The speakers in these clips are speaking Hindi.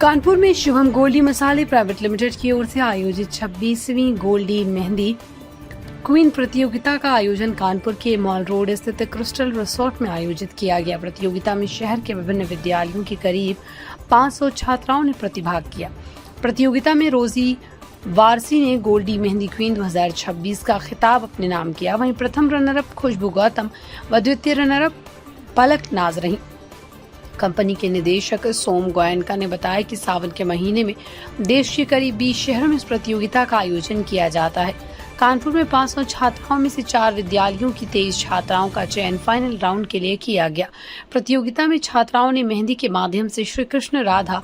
कानपुर में शुभम गोल्डी मसाले प्राइवेट लिमिटेड की ओर से आयोजित 26वीं गोल्डी मेहंदी क्वीन प्रतियोगिता का आयोजन कानपुर के मॉल रोड स्थित क्रिस्टल रिसोर्ट में आयोजित किया गया। प्रतियोगिता में शहर के विभिन्न विद्यालयों की करीब 500 छात्राओं ने प्रतिभाग किया। प्रतियोगिता में रोजी वारसी ने गोल्डी मेहंदी क्वीन 2026 का खिताब अपने नाम किया। वहीं प्रथम रनरअप खुशबू गौतम व द्वितीय रनरअप पलक नाज रही। कंपनी के निदेशक सोम गोयनका ने बताया कि सावन के महीने में देश के करीब 20 शहरों में इस प्रतियोगिता का आयोजन किया जाता है। कानपुर में 500 छात्राओं में से 4 विद्यालयों की 23 छात्राओं का चयन फाइनल राउंड के लिए किया गया। प्रतियोगिता में छात्राओं ने मेहंदी के माध्यम से श्री कृष्ण, राधा,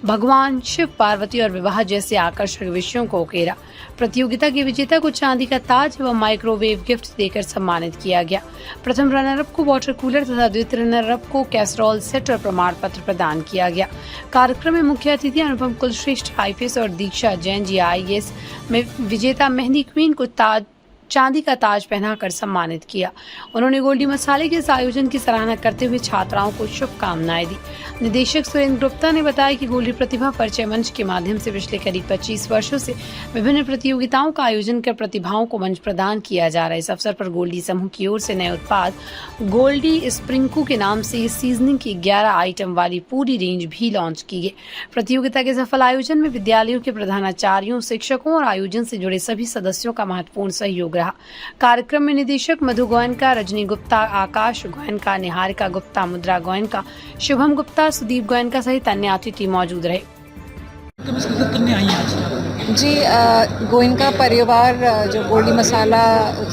भगवान शिव, पार्वती और विवाह जैसे आकर्षक विषयों को उकेरा। प्रतियोगिता के विजेता को चांदी का ताज एवं माइक्रोवेव गिफ्ट देकर सम्मानित किया गया। प्रथम रनरअप को वाटर कूलर तथा द्वितीय रनरअप को कैसरोल सेट और प्रमाण पत्र प्रदान किया गया। कार्यक्रम में मुख्य अतिथि अनुपम कुलश्रेष्ठ IPS और दीक्षा जैन जी IAS में विजेता मेहंदी क्वीन को चांदी का ताज पहनाकर सम्मानित किया। उन्होंने गोल्डी मसाले के इस आयोजन की सराहना करते हुए छात्राओं को शुभकामनाएं दी। निदेशक सुरेंद्र गुप्ता ने बताया कि गोल्डी प्रतिभा परिचय मंच के माध्यम से पिछले करीब 25 वर्षों से विभिन्न प्रतियोगिताओं का आयोजन कर प्रतिभाओं को मंच प्रदान किया जा रहा है। इस अवसर पर गोल्डी समूह की ओर से नए उत्पाद गोल्डी स्प्रिंकू के नाम से सीजनिंग की 11 आइटम वाली पूरी रेंज भी लॉन्च की गई। प्रतियोगिता के सफल आयोजन में विद्यालयों के प्रधानाचार्यों, शिक्षकों और आयोजन से जुड़े सभी सदस्यों का महत्वपूर्ण सहयोग रहा। कार्यक्रम में निदेशक मधु गोयनका, रजनी गुप्ता, आकाश गोयनका, निहारिका गुप्ता, मुद्रा गोयनका, शुभम गुप्ता, सुदीप गोयनका सहित अन्य अतिथि मौजूद रहे। जी, गोयनका परिवार जो गोल्डी मसाला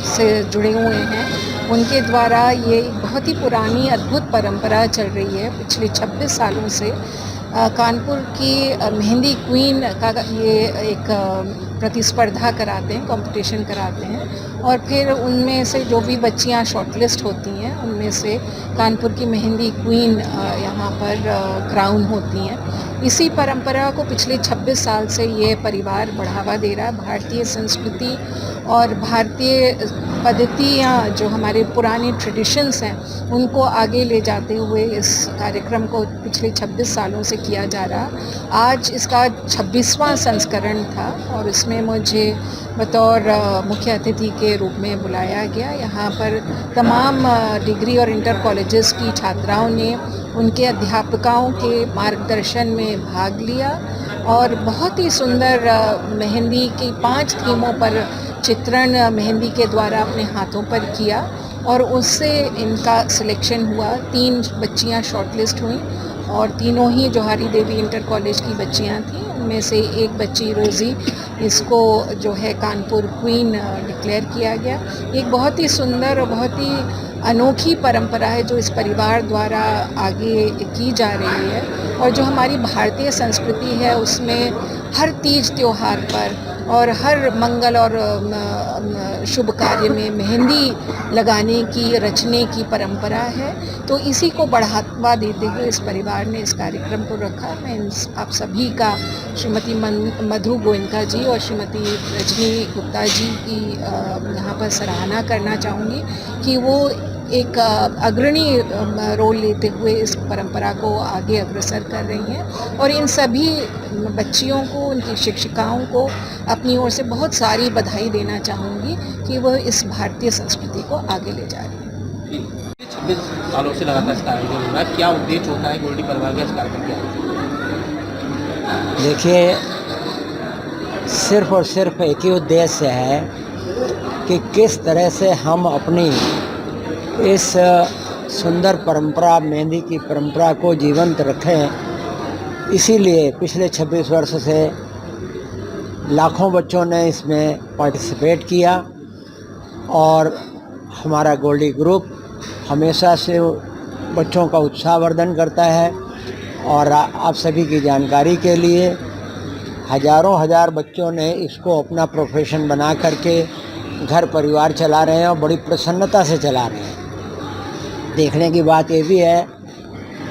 से जुड़े हुए हैं, उनके द्वारा ये बहुत ही पुरानी अद्भुत परंपरा चल रही है। पिछले 26 सालों से कानपुर की मेहंदी क्वीन का ये एक प्रतिस्पर्धा कराते हैं, कंपटीशन कराते हैं और फिर उनमें से जो भी बच्चियां शॉर्टलिस्ट होती हैं उनमें से कानपुर की मेहंदी क्वीन यहाँ पर क्राउन होती हैं। इसी परंपरा को पिछले 26 साल से ये परिवार बढ़ावा दे रहा है। भारतीय संस्कृति और भारतीय पद्धतियाँ जो हमारे पुराने ट्रेडिशंस हैं उनको आगे ले जाते हुए इस कार्यक्रम को पिछले 26 सालों से किया जा रहा। आज इसका 26वां संस्करण था और इसमें मुझे बतौर मुख्य अतिथि के रूप में बुलाया गया। यहाँ पर तमाम डिग्री और इंटर कॉलेजेस की छात्राओं ने उनके अध्यापकों के मार्गदर्शन में भाग लिया और बहुत ही सुंदर मेहंदी की 5 थीमों पर चित्रण मेहंदी के द्वारा अपने हाथों पर किया और उससे इनका सिलेक्शन हुआ। 3 बच्चियां शॉर्टलिस्ट हुई और तीनों ही जोहारी देवी इंटर कॉलेज की बच्चियां थीं। उनमें से एक बच्ची रोज़ी, इसको जो है कानपुर क्वीन डिक्लेयर किया गया। एक बहुत ही सुंदर और बहुत ही अनोखी परंपरा है जो इस परिवार द्वारा आगे की जा रही है और जो हमारी भारतीय संस्कृति है उसमें हर तीज त्योहार पर और हर मंगल और शुभ कार्य में मेहंदी लगाने की, रचने की परंपरा है। तो इसी को बढ़ावा देते हुए इस परिवार ने इस कार्यक्रम को रखा। मैं आप सभी का, श्रीमती मधु गोयनका जी और श्रीमती रजनी गुप्ता जी की यहाँ पर सराहना करना चाहूँगी कि वो एक अग्रणी रोल लेते हुए इस परंपरा को आगे अग्रसर कर रही हैं और इन सभी बच्चियों को, उनकी शिक्षिकाओं को अपनी ओर से बहुत सारी बधाई देना चाहूँगी कि वह इस भारतीय संस्कृति को आगे ले जा रही है। 26 सालों से लगातार इसका आयोजन हो रहा है, क्या उद्देश्य होता है गोल्डी परिवार का इस कार्यक्रम के आयोजन? देखिए, सिर्फ और सिर्फ एक ही उद्देश्य है कि किस तरह से हम अपनी इस सुंदर परंपरा, मेहंदी की परंपरा को जीवंत रखें। इसीलिए पिछले 26 वर्ष से लाखों बच्चों ने इसमें पार्टिसिपेट किया और हमारा गोल्डी ग्रुप हमेशा से बच्चों का उत्साहवर्धन करता है। और आप सभी की जानकारी के लिए हज़ार बच्चों ने इसको अपना प्रोफेशन बना करके घर परिवार चला रहे हैं और बड़ी प्रसन्नता से चला रहे हैं। देखने की बात ये भी है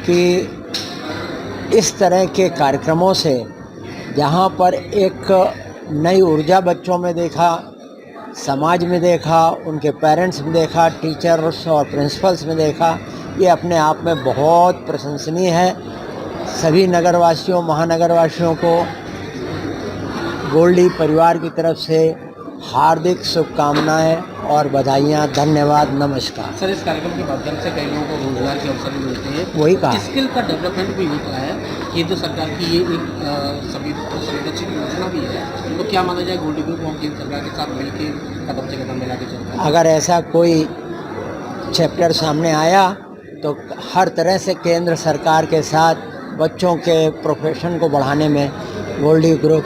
कि इस तरह के कार्यक्रमों से जहाँ पर एक नई ऊर्जा बच्चों में देखा, समाज में देखा, उनके पेरेंट्स में देखा, टीचर्स और प्रिंसिपल्स में देखा, ये अपने आप में बहुत प्रशंसनीय है। सभी नगरवासियों महानगरवासियों को गोल्डी परिवार की तरफ से हार्दिक शुभकामनाएं और बधाइयाँ। धन्यवाद, नमस्कार। सर, इस कार्यक्रम के माध्यम से कई लोगों को रोजगार के अवसर भी मिलते हैं, वही कहा। स्किल का डेवलपमेंट भी होता है। केंद्र सरकार की ये एक संवेदनशील योजना भी है, तो क्या माना जाए गोल्डी ग्रुप और केंद्र सरकार के साथ मिलकर कदम से कदम मिला के चलता है? अगर ऐसा कोई चैप्टर सामने आया तो हर तरह से केंद्र सरकार के साथ बच्चों के प्रोफेशन को बढ़ाने में गोल्डी ग्रुप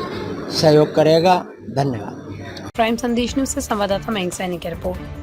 सहयोग करेगा। धन्यवाद। प्राइम संदेश न्यूज से संवाददाता मयंक सैनी की रिपोर्ट।